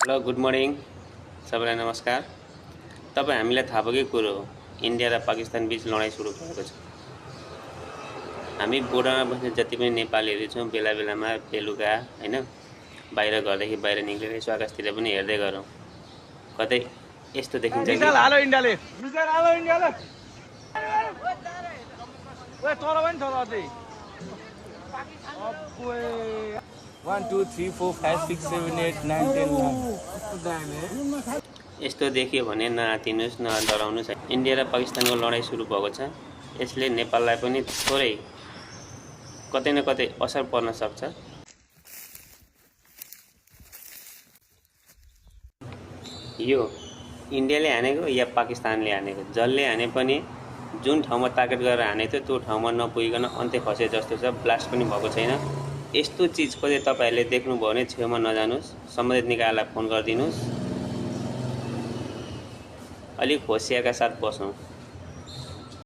Hello good morning सबैलाई नमस्कार। तपाईँ हामीलाई थाहा भएकै कुरो हो, इन्डिया र पाकिस्तान बीच लडाइँ सुरु भएको छ। हामी बोर्डरमा बस्ने जति पनि नेपालीहरू छौँ बेला बेलामा बेलुका हैन बाहिर घरदेखि बाहिर निक्लेर यसो आकाशतिर पनि हेर्दै गरौँ। कतै यस्तो देखिन्छ कि यस्तो देखियो भने नआतिनुस् न डराउनुस्। इन्डिया र पाकिस्तानको लडाइँ सुरु भएको छ। यसले नेपाललाई पनि थोरै कतै न कतै असर पर्न सक्छ। यो इन्डियाले हानेको या पाकिस्तानले हानेको, जसले हाने पनि जुन ठाउँमा टार्गेट गरेर हानेको थियो त्यो ठाउँमा नपुगिकन अन्त्य खसे जस्तो छ। ब्लास्ट पनि भएको छैन। यस्तो चिज कतै तपाईहरुले देख्नुभयो भने छेउमा नजानुस्, सम्बन्धित निकायलाई फोन गरिदिनुस्। अलिक होसियारका साथ बसौँ।